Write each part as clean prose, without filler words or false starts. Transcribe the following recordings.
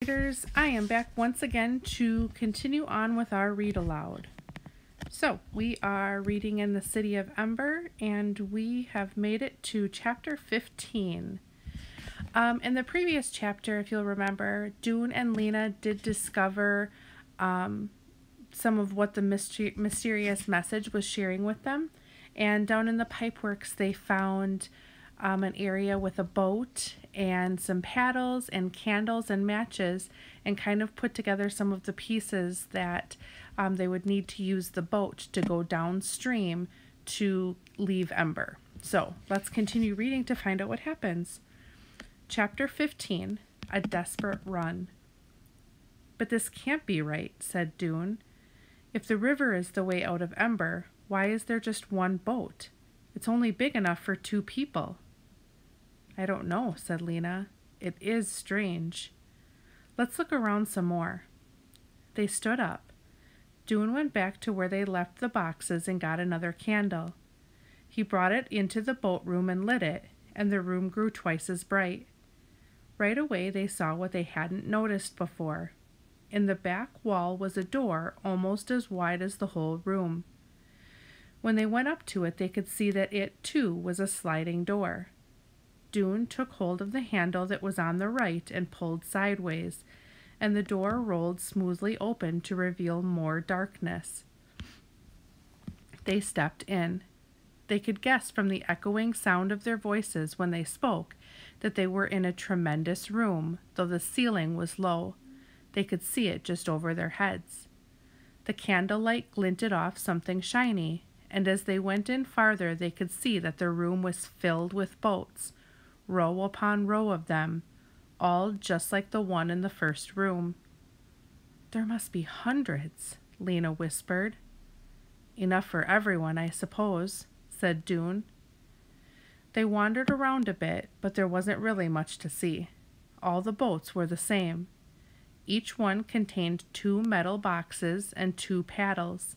Readers, I am back once again to continue on with our read aloud. So, we are reading in the City of Ember, and we have made it to chapter 15. In the previous chapter, if you'll remember, Dune and Lena did discover some of what the mysterious message was sharing with them. And down in the pipeworks, they found an area with a boat and some paddles and candles and matches, and kind of put together some of the pieces that they would need to use the boat to go downstream to leave Ember. So let's continue reading to find out what happens. Chapter 15, A Desperate Run. "But this can't be right," said Dune. "If the river is the way out of Ember, why is there just one boat? It's only big enough for 2 people. "I don't know," said Lena. "It is strange. Let's look around some more." They stood up. Dune went back to where they left the boxes and got another candle. He brought it into the boat room and lit it, and the room grew twice as bright. Right away they saw what they hadn't noticed before. In the back wall was a door almost as wide as the whole room. When they went up to it, they could see that it, too, was a sliding door. Dune took hold of the handle that was on the right and pulled sideways, and the door rolled smoothly open to reveal more darkness. They stepped in. They could guess from the echoing sound of their voices when they spoke that they were in a tremendous room, though the ceiling was low. They could see it just over their heads. The candlelight glinted off something shiny, and as they went in farther they could see that the room was filled with boats, row upon row of them, all just like the one in the first room. "There must be hundreds," Lena whispered. "Enough for everyone, I suppose," said Dune. They wandered around a bit, but there wasn't really much to see. All the boats were the same. Each one contained 2 metal boxes and 2 paddles.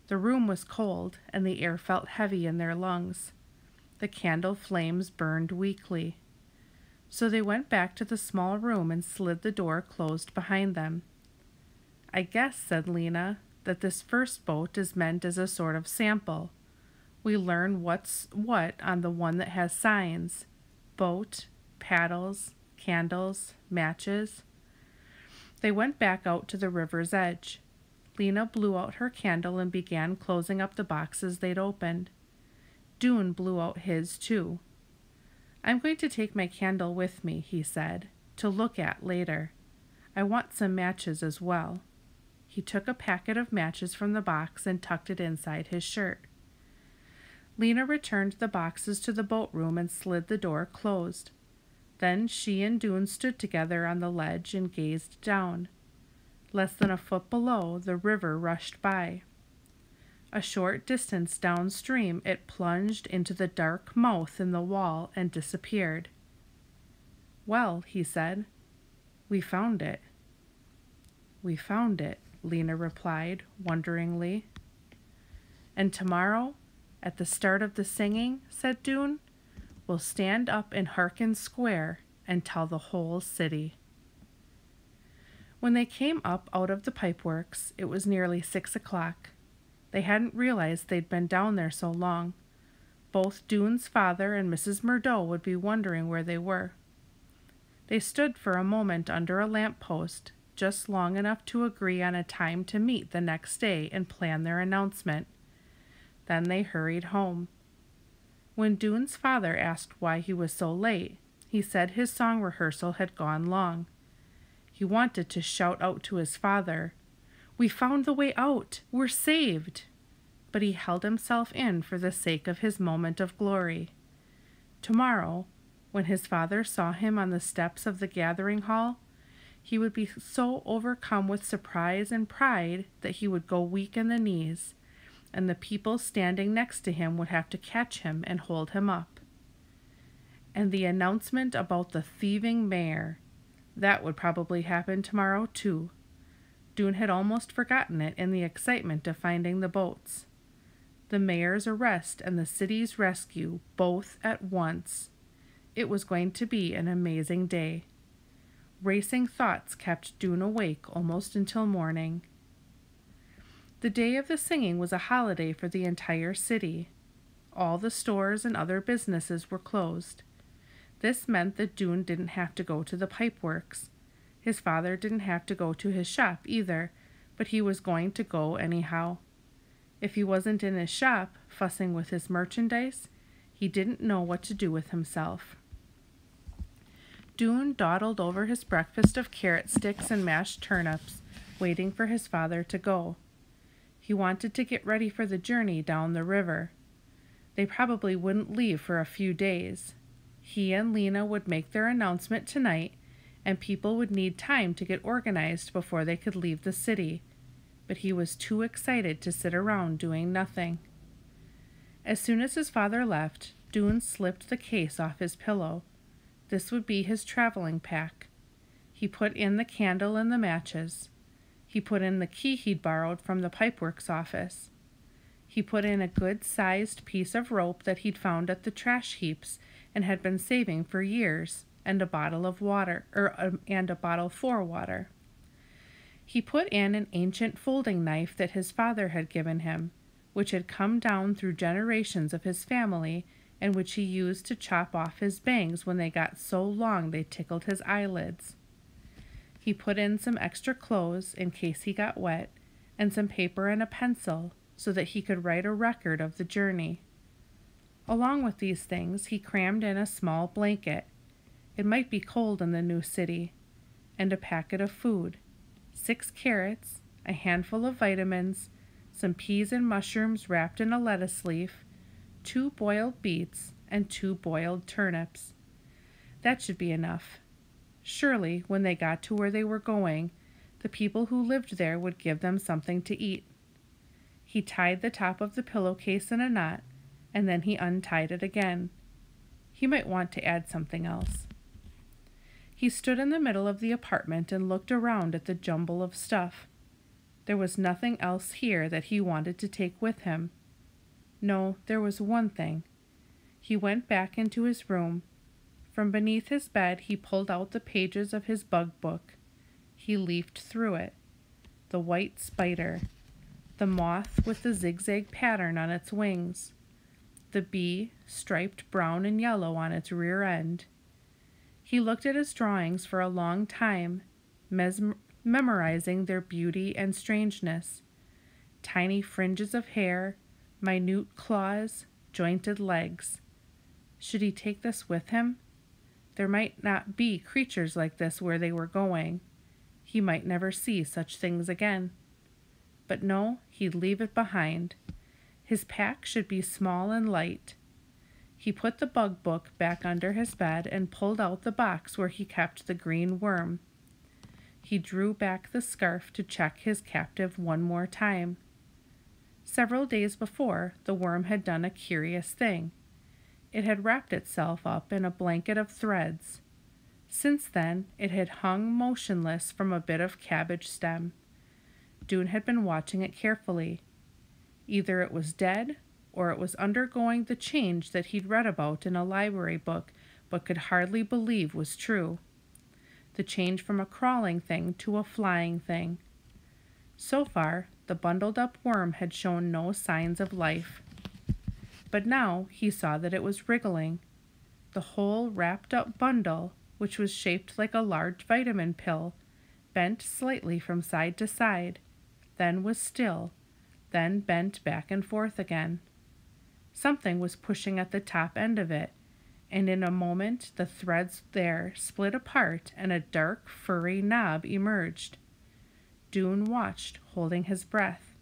The room was cold, and the air felt heavy in their lungs. The candle flames burned weakly. So they went back to the small room and slid the door closed behind them. "I guess," said Lena, "that this first boat is meant as a sort of sample. We learn what's what on the one that has signs: boat, paddles, candles, matches." They went back out to the river's edge. Lena blew out her candle and began closing up the boxes they'd opened. Dune blew out his, too. "I'm going to take my candle with me," he said, "to look at later. I want some matches as well." He took a packet of matches from the box and tucked it inside his shirt. Lena returned the boxes to the boat room and slid the door closed. Then she and Dune stood together on the ledge and gazed down. Less than a foot below, the river rushed by. A short distance downstream, it plunged into the dark mouth in the wall and disappeared. "Well," he said, "we found it." "We found it," Lena replied, wonderingly. "And tomorrow, at the start of the singing," said Dune, "we'll stand up in Harkin Square and tell the whole city." When they came up out of the pipeworks, it was nearly 6 o'clock. They hadn't realized they'd been down there so long. Both Dune's father and Mrs. Murdo would be wondering where they were. They stood for a moment under a lamp-post, just long enough to agree on a time to meet the next day and plan their announcement. Then they hurried home. When Dune's father asked why he was so late, he said his song rehearsal had gone long. He wanted to shout out to his father, "We found the way out! We're saved!" But he held himself in for the sake of his moment of glory. Tomorrow, when his father saw him on the steps of the gathering hall, he would be so overcome with surprise and pride that he would go weak in the knees, and the people standing next to him would have to catch him and hold him up. And the announcement about the thieving mayor, that would probably happen tomorrow, too. Dune had almost forgotten it in the excitement of finding the boats. The mayor's arrest and the city's rescue, both at once. It was going to be an amazing day. Racing thoughts kept Dune awake almost until morning. The day of the singing was a holiday for the entire city. All the stores and other businesses were closed. This meant that Dune didn't have to go to the pipeworks. His father didn't have to go to his shop either, but he was going to go anyhow. If he wasn't in his shop, fussing with his merchandise, he didn't know what to do with himself. Dune dawdled over his breakfast of carrot sticks and mashed turnips, waiting for his father to go. He wanted to get ready for the journey down the river. They probably wouldn't leave for a few days. He and Lena would make their announcement tonight, and people would need time to get organized before they could leave the city. But he was too excited to sit around doing nothing. As soon as his father left, Dune slipped the case off his pillow. This would be his traveling pack. He put in the candle and the matches. He put in the key he'd borrowed from the pipeworks office. He put in a good-sized piece of rope that he'd found at the trash heaps and had been saving for years, and a bottle of water, and a bottle for water. He put in an ancient folding knife that his father had given him, which had come down through generations of his family and which he used to chop off his bangs when they got so long they tickled his eyelids. He put in some extra clothes in case he got wet, and some paper and a pencil so that he could write a record of the journey. Along with these things, he crammed in a small blanket. It might be cold in the new city, and a packet of food, 6 carrots, a handful of vitamins, some peas and mushrooms wrapped in a lettuce leaf, 2 boiled beets, and 2 boiled turnips. That should be enough. Surely, when they got to where they were going, the people who lived there would give them something to eat. He tied the top of the pillowcase in a knot, and then he untied it again. He might want to add something else. He stood in the middle of the apartment and looked around at the jumble of stuff. There was nothing else here that he wanted to take with him. No, there was one thing. He went back into his room. From beneath his bed he pulled out the pages of his bug book. He leafed through it. The white spider. The moth with the zigzag pattern on its wings. The bee, striped brown and yellow on its rear end. He looked at his drawings for a long time, memorizing their beauty and strangeness. Tiny fringes of hair, minute claws, jointed legs. Should he take this with him? There might not be creatures like this where they were going. He might never see such things again. But no, he'd leave it behind. His pack should be small and light. He put the bug book back under his bed and pulled out the box where he kept the green worm. He drew back the scarf to check his captive one more time. Several days before, the worm had done a curious thing. It had wrapped itself up in a blanket of threads. Since then, it had hung motionless from a bit of cabbage stem. Dune had been watching it carefully. Either it was dead, or it was undergoing the change that he'd read about in a library book but could hardly believe was true. The change from a crawling thing to a flying thing. So far, the bundled-up worm had shown no signs of life. But now he saw that it was wriggling. The whole wrapped-up bundle, which was shaped like a large vitamin pill, bent slightly from side to side, then was still, then bent back and forth again. Something was pushing at the top end of it, and in a moment the threads there split apart and a dark, furry knob emerged. Dune watched, holding his breath.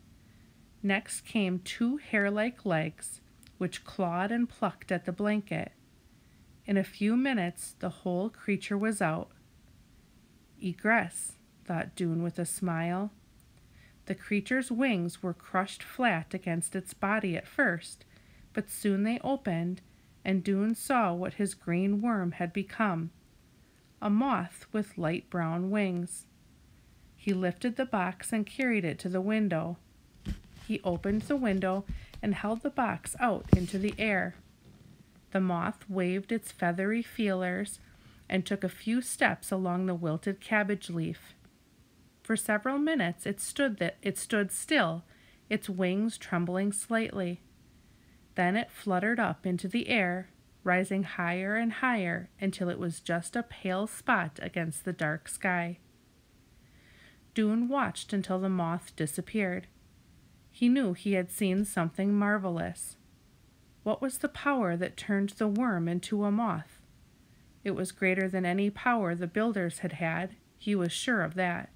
Next came 2 hair-like legs, which clawed and plucked at the blanket. In a few minutes, the whole creature was out. Egress, thought Dune with a smile. The creature's wings were crushed flat against its body at first, but soon they opened, and Dune saw what his green worm had become. A moth with light brown wings. He lifted the box and carried it to the window. He opened the window and held the box out into the air. The moth waved its feathery feelers and took a few steps along the wilted cabbage leaf. For several minutes it stood still, its wings trembling slightly. Then it fluttered up into the air, rising higher and higher until it was just a pale spot against the dark sky. Doon watched until the moth disappeared. He knew he had seen something marvelous. What was the power that turned the worm into a moth? It was greater than any power the builders had had, he was sure of that.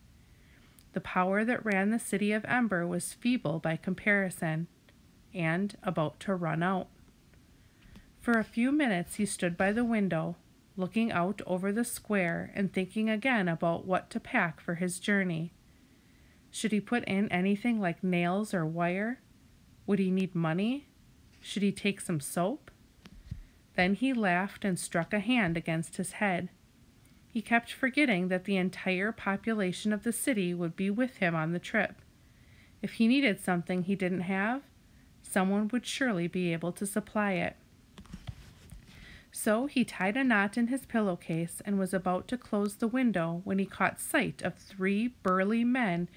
The power that ran the city of Ember was feeble by comparison, and about to run out. For a few minutes he stood by the window, looking out over the square and thinking again about what to pack for his journey. Should he put in anything like nails or wire? Would he need money? Should he take some soap? Then he laughed and struck a hand against his head. He kept forgetting that the entire population of the city would be with him on the trip. If he needed something he didn't have, someone would surely be able to supply it. So he tied a knot in his pillowcase and was about to close the window when he caught sight of 3 burly men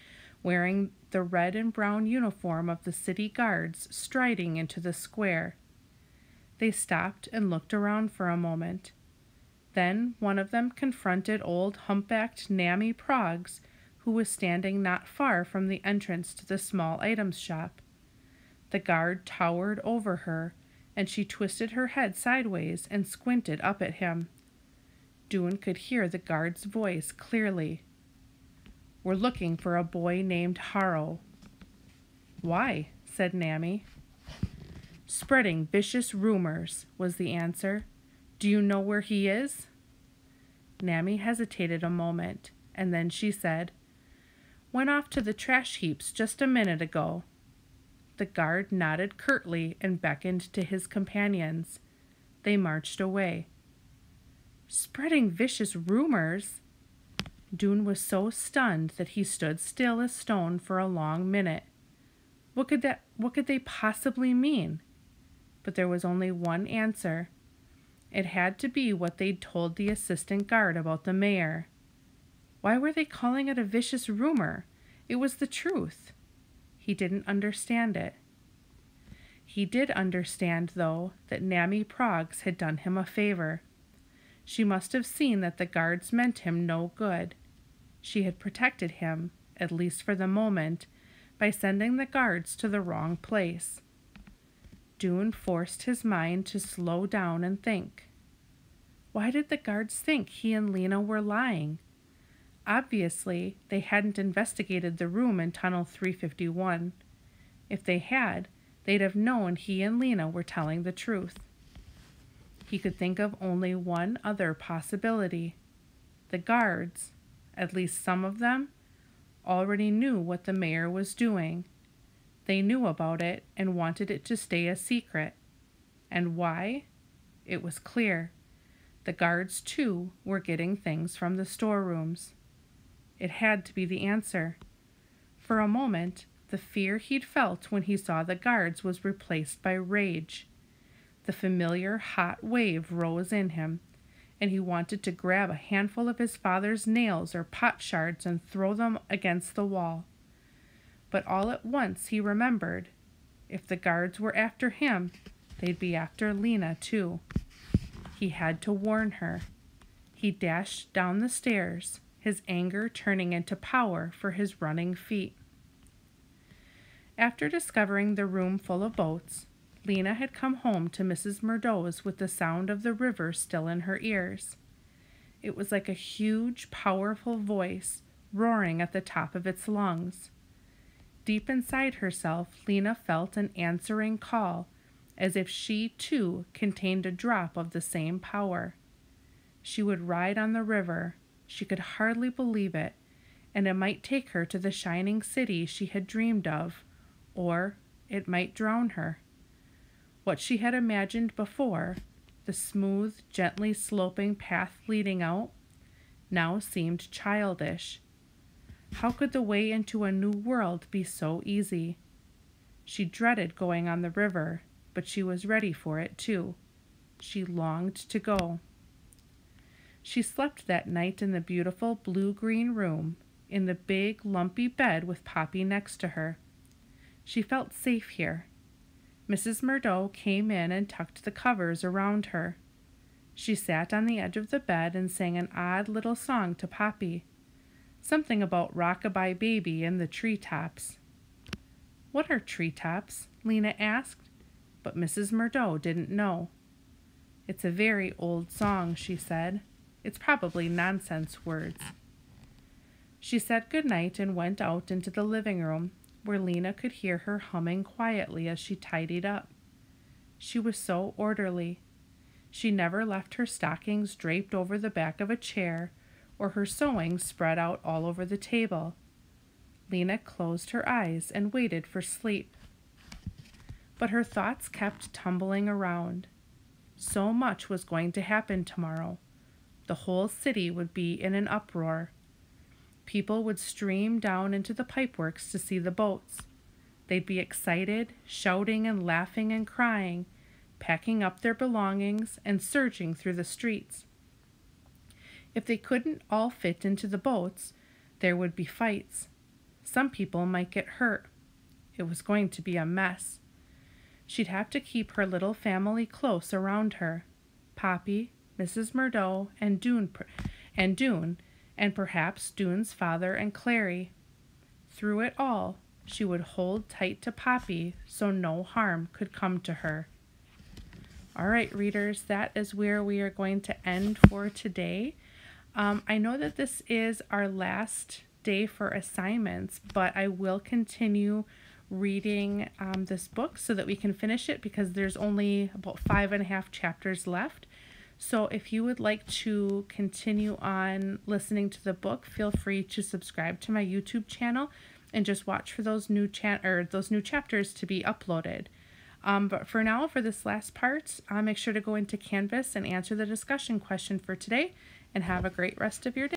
wearing the red and brown uniform of the city guards striding into the square. They stopped and looked around for a moment. Then one of them confronted old humpbacked Nammy Proggs, who was standing not far from the entrance to the small items shop. The guard towered over her, and she twisted her head sideways and squinted up at him. Doon could hear the guard's voice clearly. "We're looking for a boy named Harrow." "Why?" said Nammy. "Spreading vicious rumors," was the answer. "Do you know where he is?" Nammy hesitated a moment, and then she said, "Went off to the trash heaps just a minute ago." The guard nodded curtly and beckoned to his companions. They marched away. Spreading vicious rumors? Doon was so stunned that he stood still as stone for a long minute. What could they possibly mean? But there was only one answer. It had to be what they'd told the assistant guard about the mayor. Why were they calling it a vicious rumor? It was the truth. He didn't understand it. He did understand, though, that Nammy Proggs had done him a favor. She must have seen that the guards meant him no good. She had protected him, at least for the moment, by sending the guards to the wrong place. Doon forced his mind to slow down and think. Why did the guards think he and Lena were lying? Obviously, they hadn't investigated the room in Tunnel 351. If they had, they'd have known he and Lena were telling the truth. He could think of only one other possibility. The guards, at least some of them, already knew what the mayor was doing. They knew about it and wanted it to stay a secret. And why? It was clear. The guards, too, were getting things from the storerooms. It had to be the answer. For a moment, the fear he'd felt when he saw the guards was replaced by rage. The familiar hot wave rose in him, and he wanted to grab a handful of his father's nails or pot shards and throw them against the wall. But all at once he remembered, if the guards were after him, they'd be after Lena, too. He had to warn her. He dashed down the stairs, his anger turning into power for his running feet. After discovering the room full of boats, Lena had come home to Mrs. Murdo's with the sound of the river still in her ears. It was like a huge, powerful voice roaring at the top of its lungs. Deep inside herself, Lena felt an answering call, as if she, too, contained a drop of the same power. She would ride on the river. She could hardly believe it, and it might take her to the shining city she had dreamed of, or it might drown her. What she had imagined before, the smooth, gently sloping path leading out, now seemed childish. How could the way into a new world be so easy? She dreaded going on the river, but she was ready for it too. She longed to go. She slept that night in the beautiful blue-green room, in the big, lumpy bed with Poppy next to her. She felt safe here. Mrs. Murdo came in and tucked the covers around her. She sat on the edge of the bed and sang an odd little song to Poppy. Something about rock-a-bye baby and the treetops. "What are treetops?" Lena asked, but Mrs. Murdo didn't know. "It's a very old song," she said. "It's probably nonsense words." She said good night and went out into the living room, where Lena could hear her humming quietly as she tidied up. She was so orderly. She never left her stockings draped over the back of a chair or her sewing spread out all over the table. Lena closed her eyes and waited for sleep. But her thoughts kept tumbling around. So much was going to happen tomorrow. The whole city would be in an uproar. People would stream down into the pipeworks to see the boats. They'd be excited, shouting and laughing and crying, packing up their belongings and surging through the streets. If they couldn't all fit into the boats, there would be fights. Some people might get hurt. It was going to be a mess. She'd have to keep her little family close around her. Poppy, Mrs. Murdo, and Doone, and perhaps Doone's father and Clary. Through it all, she would hold tight to Poppy so no harm could come to her. All right, readers, that is where we are going to end for today. I know that this is our last day for assignments, but I will continue reading this book so that we can finish it because there's only about 5.5 chapters left. So if you would like to continue on listening to the book, feel free to subscribe to my YouTube channel and just watch for those new chapters to be uploaded. But for now, for this last part, make sure to go into Canvas and answer the discussion question for today, and have a great rest of your day.